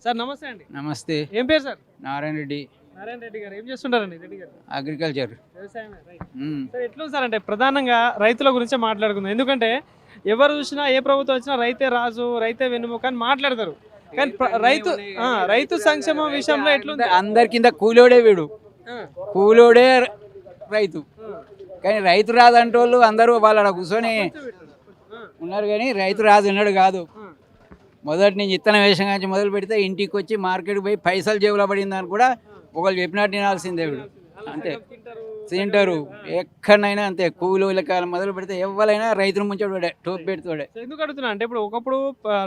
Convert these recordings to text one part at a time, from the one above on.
Sir నమస్తే అండి. నమస్తే. ఏం పేరు సార్? నారాయణ రెడ్డి. నారాయణ రెడ్డి గారు ఏం చేస్తుంటారండి? రెడ్డి గారు అగ్రికల్చర్. వ్యవసాయమే, రైట్. సార్ ఎట్లుంది సార్ అంటే ప్రధానంగా రైతుల గురించే మాట్లాడుకుందాం. ఎందుకంటే ఎవరు చూసినా ఏ ప్రభుత్వం వచ్చినా రైతే రాజు, రైతే వెన్నుముక అని మాట్లాడతారు. కానీ రైతు సంక్షేమం విషయంలో ఎట్లుంది? అందరి కింద కూలోడే వీడు, కూలోడే రైతు. కానీ రైతు రాదు అంటే వాళ్ళు అందరూ వాళ్ళ కూర్చొని ఉన్నారు, కానీ రైతు రాదు ఉన్నాడు కాదు. మొదటి నుంచి ఇత్తనం వేషం కానీ మొదలు పెడితే ఇంటికి వచ్చి మార్కెట్కి పోయి పైసలు జేబులో పడిందని కూడా ఒకళ్ళు చెప్పినట్టు వినాల్సిందే వీడు. అంతే తింటారు ఎక్కడైనా అంతే. కూలీల కాలం మొదలు పెడితే ఎవరైనా రైతును ముంచోడే, టోపు పెడుతోడే. ఎందుకు అడుగుతున్నా అంటే ఇప్పుడు ఒకప్పుడు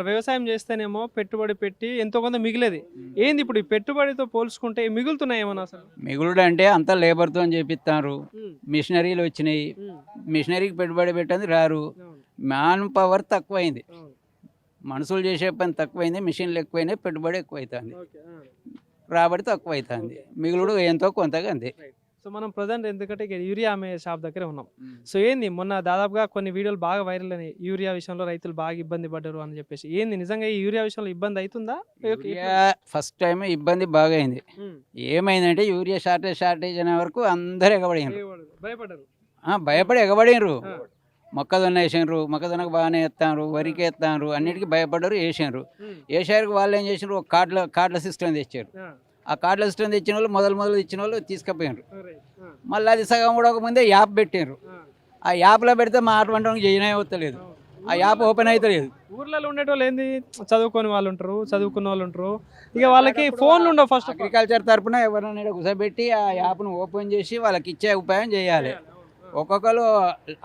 వ్యవసాయం చేస్తేనేమో పెట్టుబడి పెట్టి ఎంతో కొంత మిగిలేది. ఏంది ఇప్పుడు ఈ పెట్టుబడితో పోల్చుకుంటే మిగులుతున్నాయి ఏమన్నా? అసలు మిగులుడు అంటే అంతా లేబర్తో అని చెప్పిస్తారు. మిషనరీలు వచ్చినాయి, మిషనరీకి పెట్టుబడి పెట్టింది రారు. మ్యాన్ పవర్ తక్కువైంది, మనుషులు చేసే పని తక్కువైంది, మిషన్లు ఎక్కువైనాయి, పెట్టుబడి ఎక్కువైతుంది, రాబడి తక్కువ అవుతుంది, మిగులుడు ఎంతో కొంతగా అంతే. సో మనం ప్రజెంట్ ఎందుకంటే యూరియా అమ్మే షాప్ దగ్గరే ఉన్నాం. సో ఏంది మొన్న దాదాపుగా కొన్ని వీడియోలు బాగా వైరల్ అయినాయి, యూరియా విషయంలో రైతులు బాగా ఇబ్బంది పడ్డారు అని చెప్పేసి. ఏంది నిజంగా ఈ యూరియా విషయంలో ఇబ్బంది అవుతుందా? ఫస్ట్ టైం ఇబ్బంది బాగా అయింది. ఏమైందంటే యూరియా షార్టేజ్ అనే వరకు అందరూ భయపడ్డారు, భయపడి ఎగబడినరు. మొక్కజొన్న వేసినారు, మొక్కజొన్నకు బాగానే ఎత్తారు, వరికి ఎత్తారు, అన్నిటికీ భయపడ్డారు, వేసారు. వేసారికి వాళ్ళు ఏం చేసినారు, ఒక కార్డుల సిస్టమ్ తెచ్చారు. ఆ కార్డుల సిస్టమ్ తెచ్చిన వాళ్ళు మొదలు ఇచ్చిన వాళ్ళు తీసుకుపోయినారు. మళ్ళీ అది సగం కూడా ముందే యాప్ పెట్టారు. ఆ యాప్లో పెడితే మా అటువంటి చేయనే అవుతలేదు, ఆ యాప్ ఓపెన్ అవుతలేదు. ఊర్లలో ఉండేటోళ్ళు ఏంది, చదువుకొని వాళ్ళు ఉంటారు, చదువుకున్న వాళ్ళు ఉంటారు, ఇక వాళ్ళకి ఫోన్లు ఉండవు. ఫస్ట్ అగ్రికల్చర్ తరఫున ఎవరైనా కూర్చోబెట్టి ఆ యాప్ను ఓపెన్ చేసి వాళ్ళకి ఇచ్చే ఉపాయం చేయాలి. ఒక్కొక్కరు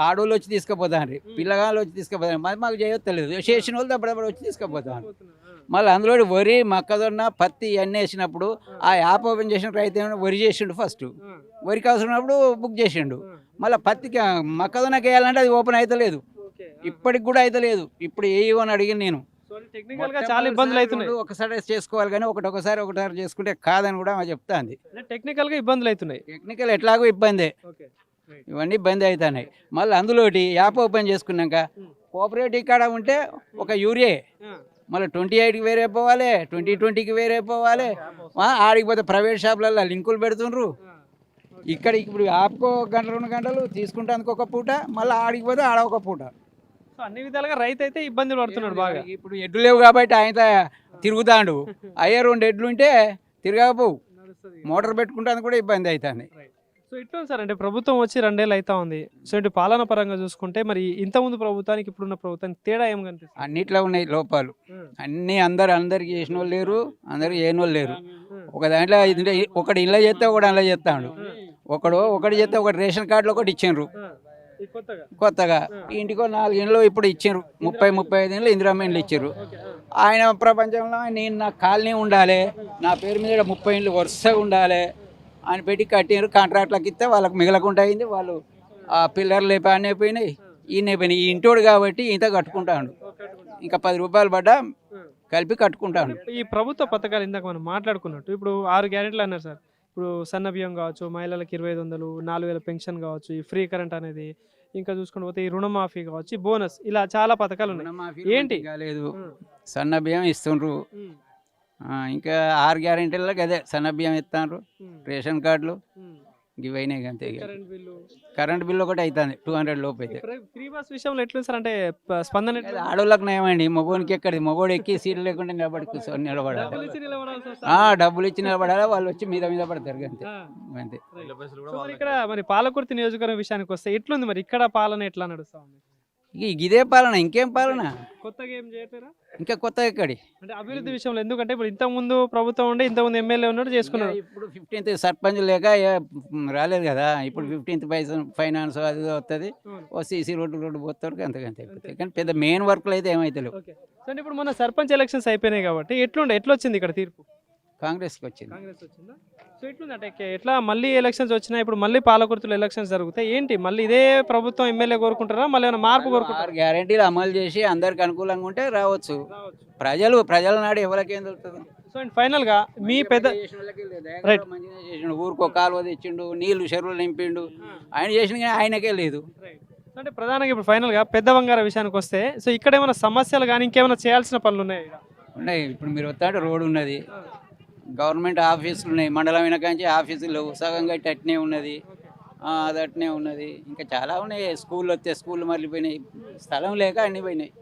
ఆడోళ్ళు వచ్చి తీసుకుపోతారు, పిల్లగాళ్ళు వచ్చి తీసుకుపోతారు, మరి మాకు చేయొత్తలేదు. చేసిన వాళ్ళు అప్పుడప్పుడు వచ్చి తీసుకుపోతారు. మళ్ళీ అందులో వరి, మొక్కజొన్న, పత్తి ఇవన్నీ వేసినప్పుడు ఆ యాప్ ఓపెన్ చేసిన రైతు ఏమైనా వరి చేసిండు. ఫస్ట్ వరికి అవసరమైనప్పుడు బుక్ చేసిండు. మళ్ళీ పత్తికి మొక్కజొన్నకి వేయాలంటే అది ఓపెన్ అవుతలేదు, ఇప్పటికి కూడా అవుతలేదు. ఇప్పుడు ఏవని అడిగిన నేను చాలా ఇబ్బందులు అవుతున్నాయి. ఒకసారి చేసుకోవాలి కానీ ఒకసారి చేసుకుంటే కాదని కూడా చెప్తాంది. టెక్నికల్ గా ఇబ్బందులు అవుతున్నాయి. టెక్నికల్ ఎట్లాగో ఇబ్బందే, ఇవన్నీ ఇబ్బంది అవుతున్నాయి. మళ్ళీ అందులోటి యాప్ ఓపెన్ చేసుకున్నాక కోఆపరేటివ్ కాడ ఉంటే ఒక యూరియా మళ్ళీ 28కి వేరే పోవాలి, 2020కి వేరే పోవాలి. ఆడికి పోతే ప్రైవేట్ షాపులలో లింకులు పెడుతుండ్రు. ఇక్కడ ఇప్పుడు యాప్కో గంట 2 గంటలు తీసుకుంటానికి ఒక పూట, మళ్ళీ ఆడికి పోతే ఆడ ఒక పూట. అన్ని విధాలుగా రైతు అయితే ఇబ్బందులు పడుతున్నాడు బాగా. ఇప్పుడు ఎడ్లు లేవు కాబట్టి ఆయన తిరుగుతాడు. అయ్యే 2 ఎడ్లు ఉంటే తిరగకపోవు, మోటార్ పెట్టుకుంటానికి కూడా ఇబ్బంది అవుతుంది. సో ఇట్లా సార్ అంటే ప్రభుత్వం వచ్చి 2 ఏళ్ళు అవుతా ఉంది. సో ఇటు పాలన పరంగా చూసుకుంటే మరి ఇంతకుముందు ప్రభుత్వానికి ఇప్పుడున్న ప్రభుత్వానికి తేడా ఏం కనిపిస్తుంది? అన్నిట్లో ఉన్నాయి లోపాలు. అన్నీ అందరికి చేసిన వాళ్ళు లేరు, అందరికి చేయని వాళ్ళు లేరు. ఒక దాంట్లో ఒకటి ఇళ్ళ చేస్తే ఒకటి అందులో చేస్తాడు, ఒకటి చేస్తే ఒకటి రేషన్ కార్డులో ఒకటి ఇచ్చిండ్రు కొత్తగా. ఇంటికో 4 ఇండ్లు ఇప్పుడు ఇచ్చిండ్రు, 30-35 ఇండ్లు ఇందిరమ్మ ఇండ్లు ఇచ్చారు. ఆయన ప్రపంచంలో నేను నా కాలనీ ఉండాలి, నా పేరు మీద 30 ఇండ్లు వరుసగా ఉండాలి అని పెట్టి కట్టినారు. కాంట్రాక్ట్లకు ఇస్తే వాళ్ళకి మిగలకుండా అయింది. వాళ్ళు ఆ పిల్లర్లు అన్నీ అయిపోయినాయి, ఈయన అయిపోయినాయి. ఈ ఇంటోడు కాబట్టి ఇంత కట్టుకుంటాడు, ఇంకా 10 రూపాయలు పడ్డా కలిపి కట్టుకుంటాడు. ఈ ప్రభుత్వ పథకాలు ఇందాక మనం మాట్లాడుకున్నట్టు ఇప్పుడు 6 గ్యారెంటీలు అన్నారు సార్. ఇప్పుడు సన్న బియ్యం కావచ్చు, మహిళలకు 2500, 4000 పెన్షన్ కావచ్చు, ఈ ఫ్రీ కరెంట్ అనేది, ఇంకా చూసుకుంటూ పోతే ఈ రుణమాఫీ కావచ్చు, బోనస్, ఇలా చాలా పథకాలు ఉన్నాయి. ఏంటి కాలేదు, సన్న బియ్యం ఇస్తుండ్రు. ఇంకా 6 గ్యారెంటీలకు అదే సన్న బియ్యం ఇస్తాను, రేషన్ కార్డులు ఇవైనాయి అంతే. కరెంట్ బిల్లు ఒకటి అవుతుంది 200 లోపు అయితే. ఫ్రీ బస్ విషయంలో ఎట్లా సార్ అంటే స్పందన? ఆడోళ్ళకి నయమండి, మగోనికి ఎక్కడిది, మగోడు ఎక్కి సీట్లు లేకుండా నిలబడాలి, డబ్బులు ఇచ్చి నిలబడాలి. వాళ్ళు వచ్చి మీద పడతారు అంతే అంతే. ఇక్కడ మరి పాలకుర్తి నియోజకవర్గం విషయానికి వస్తే ఎట్లుంది మరి ఇక్కడ పాలన ఎట్లా నడుస్తా ఉంది? ఇదే పాలన, ఇంకేం పాలన? కొత్తగా ఏం చేయట్లేరా? ఇంకా కొత్తగా ఎక్కడి అంటే అభివృద్ధి విషయంలో? ఎందుకంటే ఇప్పుడు ఇంతకు ముందు ప్రభుత్వం ఉండే, ఇంతకుముందు ఎమ్మెల్యే ఉన్నట్టు చేసుకున్నారు. ఇప్పుడు 15th సర్పంచ్ లేక రాలేదు కదా. ఇప్పుడు 15th ఫైనాన్స్ అది వస్తుంది, ఓ సీసీ రోడ్డు పోతారు, అంతకంతే అయిపోతాయి. కానీ పెద్ద మెయిన్ వర్క్లు అయితే ఏమైతే లేవు. సో ఇప్పుడు మన సర్పంచ్ ఎలక్షన్స్ అయిపోయినాయి కాబట్టి ఎట్లా వచ్చింది ఇక్కడ తీర్పు? కాంగ్రెస్కి వచ్చింది. కాంగ్రెస్ వచ్చిందా? సో ఎట్లుందంటే ఎట్లా మళ్ళీ ఎలక్షన్స్ వచ్చినాయి, ఇప్పుడు మళ్ళీ పాలకుర్తిలో ఎలక్షన్స్ జరుగుతాయి, ఏంటి మళ్ళీ ఇదే ప్రభుత్వం ఎమ్మెల్యే కోరుకుంటారా, మళ్ళీ ఏమైనా మార్పు కోరుకుంటారా? 6 గ్యారెంటీలు అమలు చేసి అందరికి అనుకూలంగా ఉంటే రావచ్చు. ప్రజల నాడు ఎవరికేం దొరుకుతుంది? సో ఫైనల్ గా మీ పెద్ద మంచిగా చేసిండు, ఊరికో కాలువ తెచ్చిండు, నీళ్లు చెరువులు నింపిండు. ఆయన చేసిన కానీ ఆయనకే లేదు. అంటే ప్రధానంగా ఇప్పుడు ఫైనల్ గా పెద్ద బంగారం విషయానికి వస్తే, సో ఇక్కడ ఏమైనా సమస్యలు కానీ ఇంకేమైనా చేయాల్సిన పనులు ఉన్నాయి? ఉన్నాయి. ఇప్పుడు మీరు వస్తాంటే రోడ్ ఉన్నది, గవర్నమెంట్ ఆఫీసులు ఉన్నాయి, మండలం వెనకాంచి ఆఫీసులు లేవు, సగం గట్టి అట్నే ఉన్నది, అది అట్నే ఉన్నది. ఇంకా చాలా ఉన్నాయి. స్కూళ్ళు వస్తే స్కూళ్ళు మళ్ళీపోయినాయి, స్థలం లేక అన్నీ పోయినాయి.